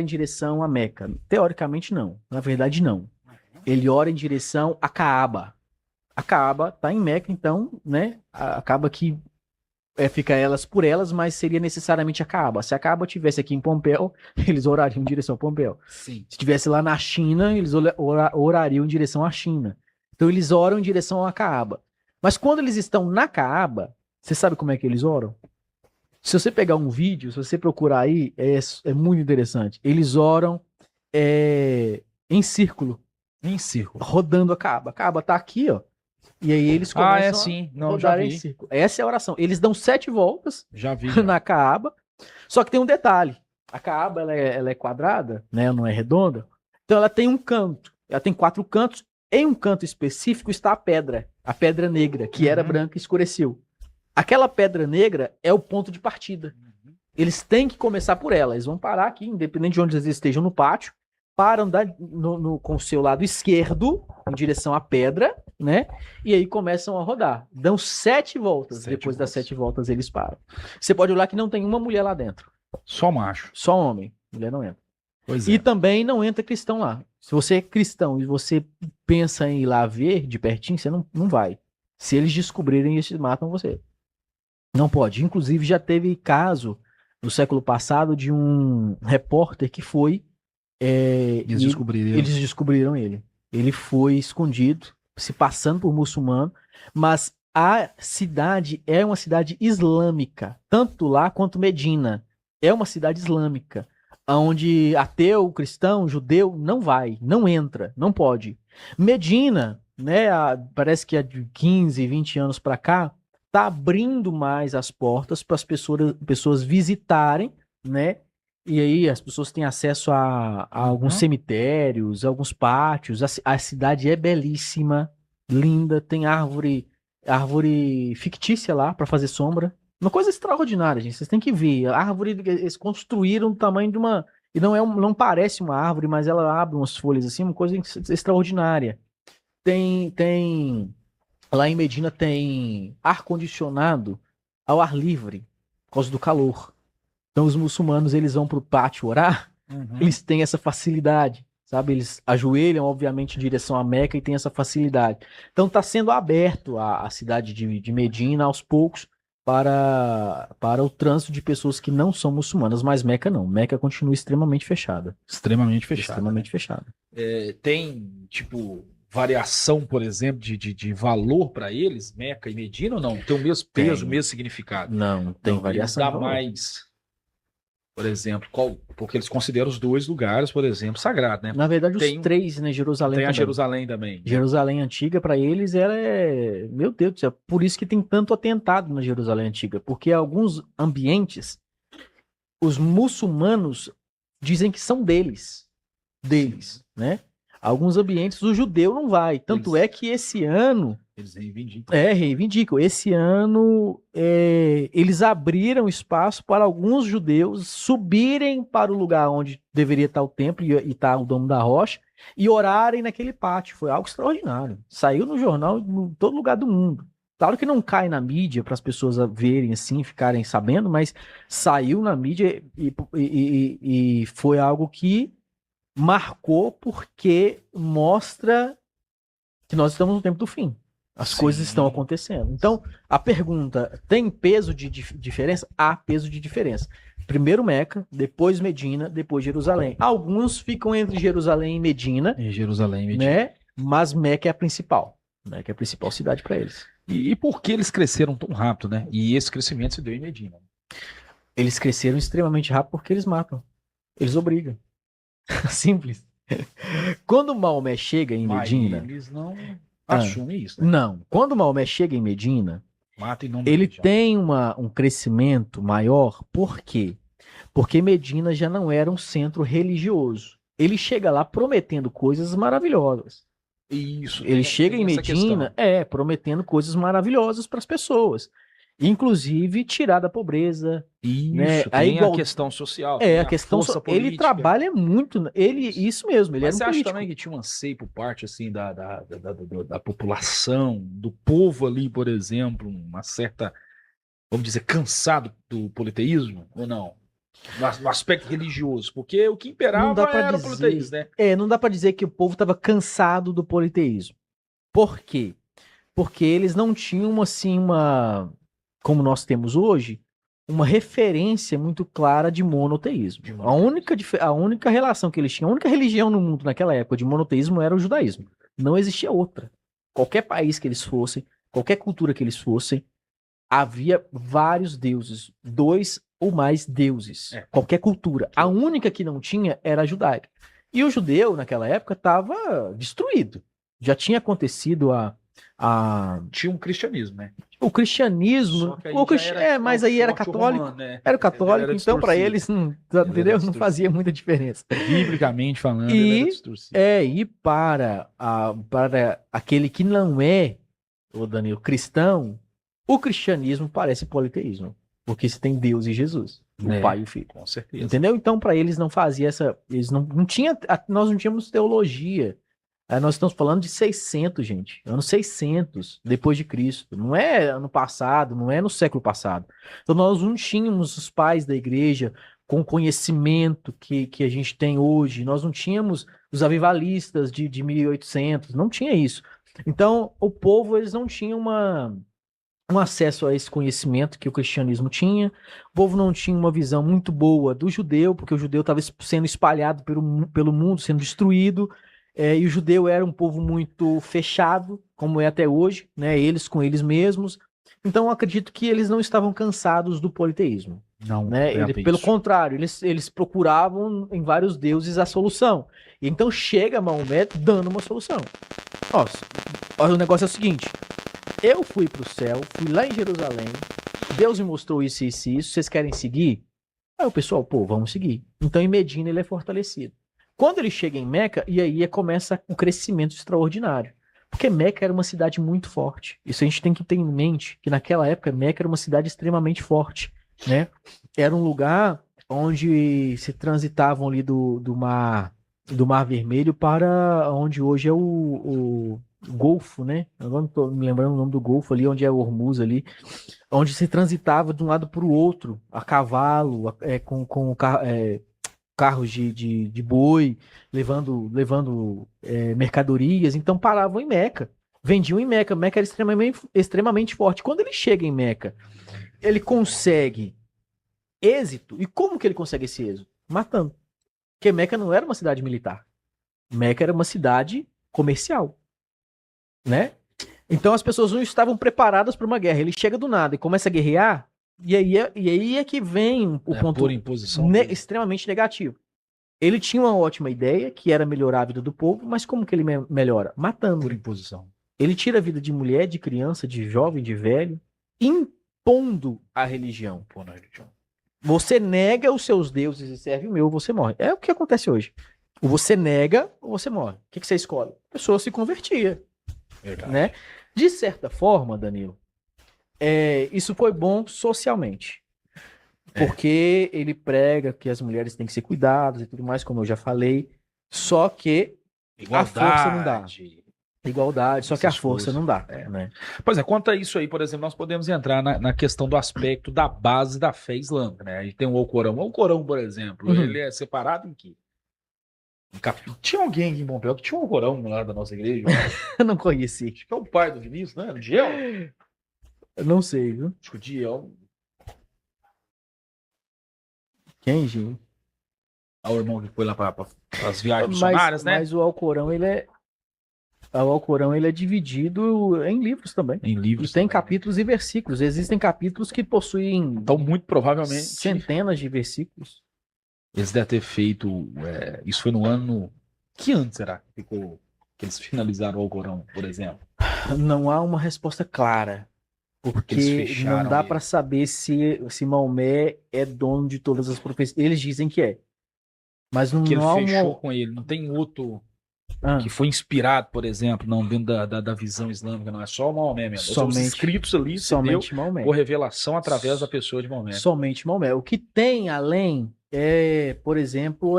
em direção a Meca. Teoricamente, não. Na verdade, não. Ele ora em direção a Caaba. A Caaba tá em Meca, então, né? Acaba que fica elas por elas, mas seria necessariamente a Caaba. Se a Caaba tivesse aqui em Pompéu, eles orariam em direção a Pompéu. Sim. Se tivesse lá na China, eles orariam em direção à China. Então eles oram em direção à Caaba. Mas quando eles estão na Caaba, você sabe como é que eles oram? Se você pegar um vídeo, se você procurar aí, é muito interessante. Eles oram em círculo, Em círculo. rodando a Caaba. A Caaba tá aqui, ó. E aí eles Ah, é começam a sim. Não, já rodar em vi. círculo. Essa é a oração. Eles dão 7 voltas Já vi, já. na Caaba. Só que tem um detalhe. A Caaba ela é quadrada, né? Não é redonda. Então ela tem um canto. Ela tem 4 cantos. Em um canto específico está a pedra negra, que era branca e escureceu. Aquela pedra negra é o ponto de partida. Eles têm que começar por ela. Eles vão parar aqui, independente de onde eles estejam no pátio, param com o seu lado esquerdo, em direção à pedra, né? E aí começam a rodar. Dão 7 voltas. Depois das 7 voltas, eles param. Você pode olhar que não tem uma mulher lá dentro. Só macho. Só homem. Mulher não entra. Pois E é. também não entra cristão lá. Se você é cristão e você pensa em ir lá ver de pertinho, você não vai. Se eles descobrirem, eles matam você. Não pode. Inclusive, já teve caso no século passado de um repórter que foi. Eles descobriram ele. Ele foi escondido, se passando por muçulmano, mas a cidade é uma cidade islâmica, tanto lá quanto Medina. É uma cidade islâmica, onde ateu, cristão, judeu não vai, não entra, não pode. Medina, né, parece que há de 15, 20 anos para cá, tá abrindo mais as portas para as pessoas visitarem, né? E aí as pessoas têm acesso a alguns cemitérios, alguns pátios. A cidade é belíssima, linda, tem árvore fictícia lá para fazer sombra. Uma coisa extraordinária, gente. Vocês têm que ver. A árvore eles construíram o tamanho de uma e não parece uma árvore, mas ela abre umas folhas assim, uma coisa extraordinária. Tem lá em Medina tem ar condicionado ao ar livre, por causa do calor. Então os muçulmanos, eles vão pro pátio orar, eles têm essa facilidade, sabe? Eles ajoelham, obviamente, em direção à Meca e têm essa facilidade. Então está sendo aberto a cidade de Medina aos poucos para o trânsito de pessoas que não são muçulmanas, mas Meca não. Meca continua extremamente fechada. Extremamente fechada. Extremamente fechada. Tem, tipo, variação, por exemplo, de valor para eles, Meca e Medina, ou não? Tem o mesmo peso, o mesmo significado? Não, tem variação. Eles dá mais, por exemplo, porque eles consideram os 2 lugares, por exemplo, sagrados, né? Na verdade, os 3, né? Jerusalém tem a também. Jerusalém também. Né? Jerusalém Antiga, para eles, ela é. Meu Deus do céu. Por isso que tem tanto atentado na Jerusalém Antiga. Porque alguns ambientes, os muçulmanos dizem que são deles. Deles, né? Alguns ambientes o judeu não vai. Tanto é que esse ano. Eles reivindicam. Reivindicam. Esse ano, eles abriram espaço para alguns judeus subirem para o lugar onde deveria estar o templo e estar o Domo da Rocha e orarem naquele pátio. Foi algo extraordinário. Saiu no jornal em todo lugar do mundo. Claro que não cai na mídia para as pessoas verem assim, ficarem sabendo, mas saiu na mídia e foi algo que marcou porque mostra que nós estamos no tempo do fim. As coisas estão acontecendo. Então, a pergunta, tem peso de diferença? Há peso de diferença. Primeiro Meca, depois Medina, depois Jerusalém. Alguns ficam entre Jerusalém e Medina. Né? Mas Meca é a principal. Meca é a principal cidade para eles. E por que eles cresceram tão rápido, né? E esse crescimento se deu em Medina. Eles cresceram extremamente rápido porque eles matam. Eles obrigam. Simples. Quando Maomé chega em Medina... eles não assumem isso, né? Não. Quando Maomé chega em Medina, ele tem um crescimento maior. Por quê? Porque Medina já não era um centro religioso. Ele chega lá prometendo coisas maravilhosas. Isso. Ele chega em Medina, prometendo coisas maravilhosas para as pessoas. Inclusive tirar da pobreza. Isso, né? a questão social. A questão social. Ele trabalha muito. Isso mesmo. Ele Mas você acha também que tinha um anseio por parte assim, da população, do povo ali, por exemplo, uma certa, vamos dizer, cansado do politeísmo, ou não? No aspecto religioso, porque o que Não imperava dá para era o politeísmo, né? não dá para dizer que o povo estava cansado do politeísmo. Por quê? Porque eles não tinham assim como nós temos hoje, uma referência muito clara de monoteísmo. De A monoteísmo. única, a única relação que eles tinham, a única religião no mundo naquela época de monoteísmo era o judaísmo. Não existia outra. Qualquer país que eles fossem, qualquer cultura que eles fossem, havia vários deuses, 2 ou mais deuses. É. Qualquer cultura. A única que não tinha era a judaica. E o judeu, naquela época, estava destruído. Já tinha acontecido Tinha um cristianismo, né? o cristianismo. Só que aí já era Mas aí era forte o católico. romano, né? Era o católico, Era então para distorcido. eles não, Ele entendeu? era Não fazia muita diferença. Biblicamente falando, ele era E distorcido. e para aquele que não é, o Danilo, cristão, o cristianismo parece politeísmo, porque se tem Deus e Jesus, o É, Pai e o Filho. com certeza. Entendeu? Então para eles não fazia eles não tinha, nós não tínhamos teologia. Nós estamos falando de 600, gente. Ano 600 depois de Cristo. Não é ano passado, não é no século passado. Então nós não tínhamos os pais da igreja com o conhecimento que a gente tem hoje. Nós não tínhamos os avivalistas de 1800. Não tinha isso. Então o povo, eles não tinham um acesso a esse conhecimento que o cristianismo tinha. O povo não tinha uma visão muito boa do judeu, porque o judeu estava sendo espalhado pelo mundo, sendo destruído. E o judeu era um povo muito fechado, como é até hoje, né? Eles com eles mesmos. Então, eu acredito que eles não estavam cansados do politeísmo. Não, Né? Pelo contrário, eles procuravam em vários deuses a solução. E então chega Maomé dando uma solução. Nossa, o negócio é o seguinte: eu fui para o céu, fui lá em Jerusalém, Deus me mostrou isso, isso e isso, vocês querem seguir? Aí o pessoal, pô, vamos seguir. Então em Medina ele é fortalecido. Quando ele chega em Meca, e aí começa o crescimento extraordinário. Porque Meca era uma cidade muito forte. Isso a gente tem que ter em mente, que naquela época Meca era uma cidade extremamente forte, né? Era um lugar onde se transitavam ali do Mar Vermelho para onde hoje é o Golfo, né? Agora não tô me lembrando o nome do Golfo ali, onde é Hormuz ali, onde se transitava de um lado para o outro, a cavalo, com carros de boi, levando mercadorias, então paravam em Meca, vendiam em Meca. Meca era extremamente forte. Quando ele chega em Meca, ele consegue êxito. E como que ele consegue esse êxito? Matando. Porque Meca não era uma cidade militar. Meca era uma cidade comercial, né? Então as pessoas não estavam preparadas para uma guerra. Ele chega do nada e começa a guerrear. E aí é que vem o ponto extremamente negativo. Ele tinha uma ótima ideia, que era melhorar a vida do povo, mas como que ele melhora? Matando. Por imposição. Ele tira a vida de mulher, de criança, de jovem, de velho, impondo a religião. Você nega os seus deuses e serve o meu, você morre. É o que acontece hoje. Ou você nega ou você morre. O que você escolhe? A pessoa se convertia. Verdade. Né? De certa forma, Danilo, isso foi bom socialmente. Porque ele prega que as mulheres têm que ser cuidadas e tudo mais, como eu já falei. Só que a força não dá. Igualdade, só que a força não dá. Né? Pois é, quanto a isso aí, por exemplo, nós podemos entrar na questão do aspecto da base da fé islâmica, né? A gente tem o Alcorão. O Alcorão, por exemplo, ele é separado em quê? Tinha alguém aqui em Pompeu que tinha um Alcorão lá da nossa igreja? Eu não conheci. Acho que é o pai do Vinícius, né? O Diel? Eu não sei, viu? Acho que o Diel... Quem, gente? O irmão que foi lá para as viagens missionárias, né? Mas o Alcorão, ele é dividido em livros também. Em livros. E tem capítulos e versículos. Existem capítulos que possuem... Então, muito provavelmente... centenas de versículos. Eles devem ter feito... isso foi no ano... Que ano será que eles finalizaram o Alcorão, por exemplo? Não há uma resposta clara. Porque não dá para saber se Maomé é dono de todas as profecias. Eles dizem que é. Mas não, que ele há fechou com ele. Não tem outro que foi inspirado, por exemplo, não dentro da visão islâmica. Não é só o Maomé mesmo. São os escritos ali, somente Maomé. Por revelação através da pessoa de Maomé. Somente Maomé. O que tem além por exemplo,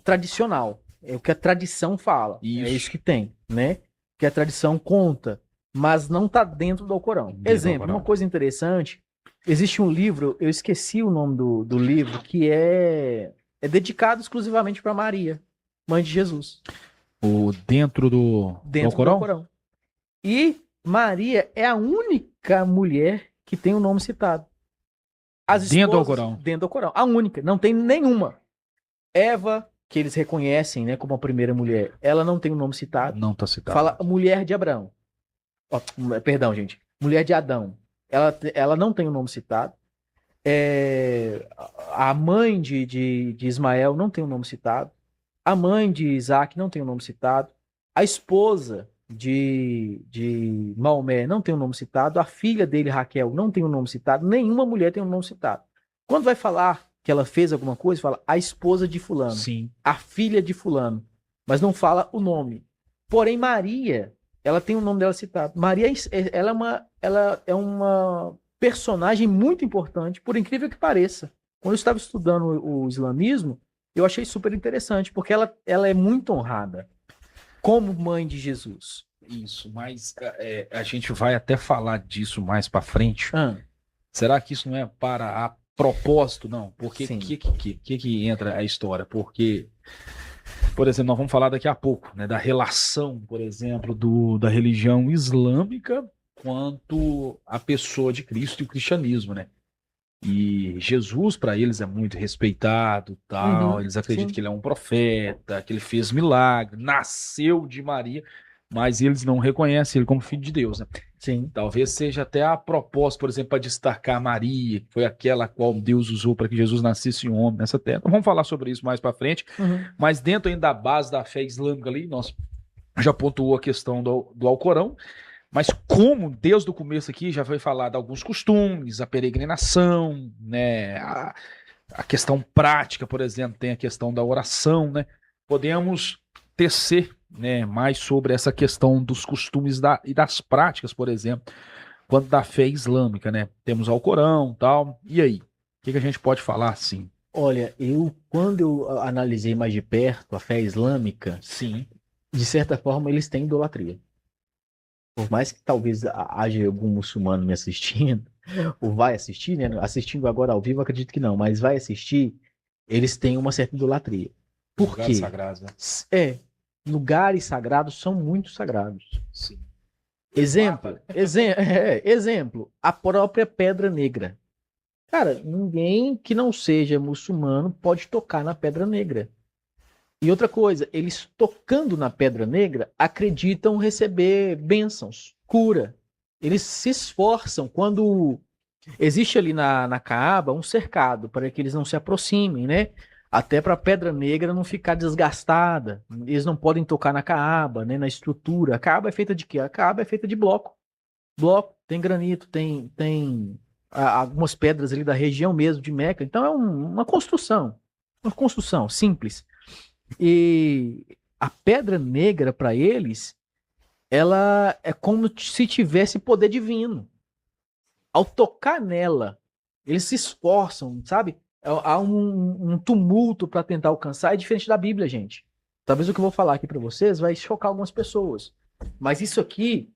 tradicional. É o que a tradição fala. Isso. É isso que tem, né? Que a tradição conta. Mas não está dentro do Alcorão. Exemplo, uma coisa interessante, Existe um livro, eu esqueci o nome do livro, que é dedicado exclusivamente para Maria, mãe de Jesus, O dentro do dentro do Alcorão? Alcorão. E Maria é a única mulher que tem o nome citado. As Dentro do esposas Alcorão. dentro do Alcorão. A única, não tem nenhuma. Eva, que eles reconhecem, né, como a primeira mulher, ela não tem o nome citado. Não tá citado. Fala mulher de Abraão. Ó, perdão, gente. Mulher de Adão. Ela não tem o nome citado. A mãe de Ismael não tem o nome citado. A mãe de Isaac não tem o nome citado. A esposa de Maomé não tem o nome citado. A filha dele, Raquel, não tem o nome citado. Nenhuma mulher tem o nome citado. Quando vai falar que ela fez alguma coisa, fala a esposa de fulano, Sim. a filha de fulano, mas não fala o nome. Porém, Maria, ela tem o nome dela citado. Maria, ela é uma personagem muito importante, por incrível que pareça. Quando eu estava estudando o islamismo, eu achei super interessante, porque ela é muito honrada como mãe de Jesus. Isso, mas a gente vai até falar disso mais pra frente. Ah, Será que isso não é para a propósito, não? Porque Sim. que entra a história? Porque, por exemplo, nós vamos falar daqui a pouco, né, da relação, por exemplo, da religião islâmica quanto a pessoa de Cristo e o cristianismo, né? E Jesus, para eles, é muito respeitado, tal. Uhum, Eles acreditam sim. que ele é um profeta, que ele fez milagre, nasceu de Maria, mas eles não reconhecem ele como filho de Deus, né? Sim. Talvez seja até a propósito, por exemplo, para destacar Maria, que foi aquela a qual Deus usou para que Jesus nascesse homem nessa terra. Então, vamos falar sobre isso mais para frente, Uhum. mas dentro ainda da base da fé islâmica ali, nós já pontuou a questão do Alcorão, mas como desde o começo aqui já foi falado alguns costumes, a peregrinação, né, a questão prática, por exemplo, tem a questão da oração, né? Podemos tecer, né, mais sobre essa questão dos costumes e das práticas, por exemplo, quanto da fé islâmica, né? Temos Alcorão, tal. E aí, o que a gente pode falar assim? Olha, quando eu analisei mais de perto a fé islâmica, Sim. de certa forma, eles têm idolatria. Por mais que talvez haja algum muçulmano me assistindo, ou vai assistir, né? Assistindo agora ao vivo, acredito que não, mas vai assistir, eles têm uma certa idolatria. Por Lugares quê? sagrados, né? Lugares sagrados são muito sagrados. Sim. Exemplo, exemplo, a própria Pedra Negra. Cara, ninguém que não seja muçulmano pode tocar na Pedra Negra. E outra coisa, eles tocando na Pedra Negra acreditam receber bênçãos, cura. Eles se esforçam quando existe ali na Caaba um cercado para que eles não se aproximem, né? Até para a Pedra Negra não ficar desgastada. Eles não podem tocar na Caaba, né? Na estrutura. A Caaba é feita de quê? A Caaba é feita de bloco. Bloco, tem granito, tem algumas pedras ali da região mesmo de Meca. Então é uma construção simples. E a Pedra Negra para eles, ela é como se tivesse poder divino. Ao tocar nela, eles se esforçam, sabe? Há um tumulto para tentar alcançar. É diferente da Bíblia, gente. Talvez o que eu vou falar aqui para vocês vai chocar algumas pessoas. Mas isso aqui,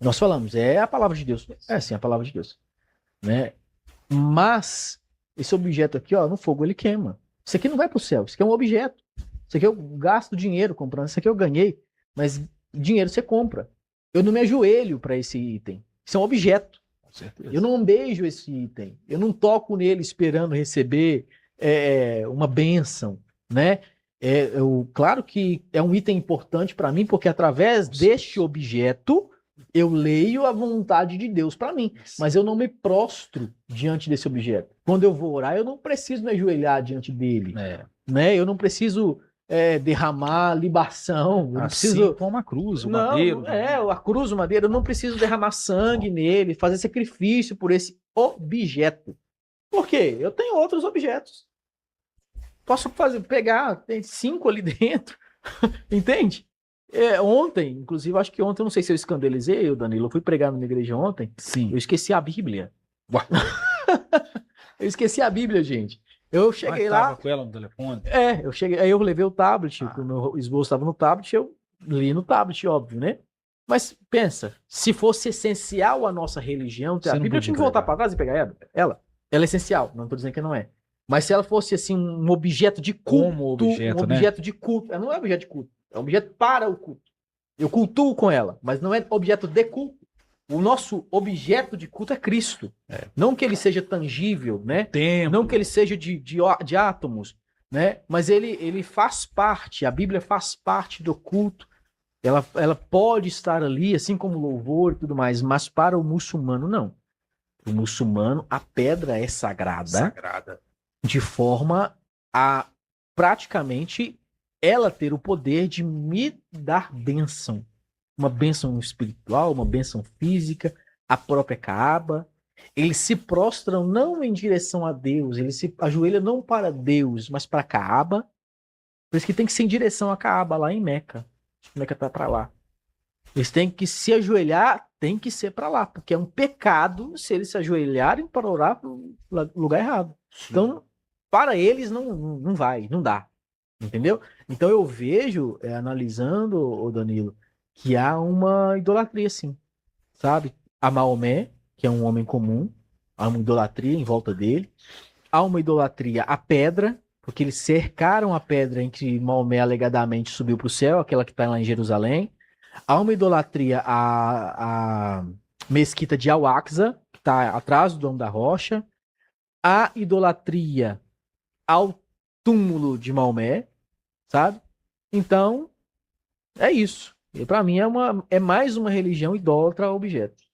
nós falamos, é a palavra de Deus. É sim, a palavra de Deus. Né? Mas esse objeto aqui, ó, no fogo ele queima. Isso aqui não vai para o céu. Isso aqui é um objeto. Isso aqui eu gasto dinheiro comprando. Isso aqui eu ganhei. Mas dinheiro você compra. Eu não me ajoelho para esse item. Isso é um objeto. Eu não beijo esse item. Eu não toco nele esperando receber uma bênção, né? Claro que é um item importante para mim, porque através deste objeto eu leio a vontade de Deus para mim. Mas eu não me prostro diante desse objeto. Quando eu vou orar, eu não preciso me ajoelhar diante dele. Né? Eu não preciso derramar libação. Eu não Assim preciso. como a cruz, o Não, madeiro. a cruz, o madeiro, eu não preciso derramar sangue nele, fazer sacrifício por esse objeto. Por quê? Eu tenho outros objetos. Posso pegar, tem 5 ali dentro, entende? Ontem, inclusive, acho que ontem, eu não sei se eu escandalizei, o Danilo, eu fui pregar numa igreja ontem, Sim. eu esqueci a Bíblia. Eu esqueci a Bíblia, gente. Eu cheguei lá. Tava com ela no telefone? Eu cheguei, aí eu levei o tablet, o meu esboço estava no tablet, eu li no tablet, óbvio, né? Mas pensa, se fosse essencial a nossa religião, Você a não Bíblia podia tinha que voltar pregar. para trás e pegar ela é essencial, não estou dizendo que não é. Mas se ela fosse assim um objeto de culto, Como objeto, um objeto de culto, ela não é objeto de culto, é um objeto para o culto. Eu cultuo com ela, mas não é objeto de culto. O nosso objeto de culto é Cristo. Não que ele seja tangível, né? Templo. Não que ele seja de átomos, né? Mas ele faz parte, a Bíblia faz parte do culto. Ela pode estar ali, assim como louvor e tudo mais, mas para o muçulmano, não. O muçulmano, a pedra é sagrada de forma a praticamente ela ter o poder de me dar bênção. Uma bênção espiritual, uma bênção física, a própria Caaba. Eles se prostram não em direção a Deus, eles se ajoelham não para Deus, mas para a Caaba. Por isso que tem que ser em direção a Caaba, lá em Meca. Meca tá para lá. Eles têm que se ajoelhar, tem que ser para lá, porque é um pecado se eles se ajoelharem para orar no lugar errado. Então, para eles não vai, não dá. Entendeu? Então eu vejo, analisando, o Danilo, que há uma idolatria, sim. Sabe? A Maomé, que é um homem comum, há uma idolatria em volta dele. Há uma idolatria à pedra, porque eles cercaram a pedra em que Maomé alegadamente subiu para o céu, aquela que está lá em Jerusalém. Há uma idolatria à mesquita de Al-Aqsa, que está atrás do Domo da Rocha. Há idolatria ao túmulo de Maomé, sabe? Então, é isso. E para mim é mais uma religião idólatra a objeto.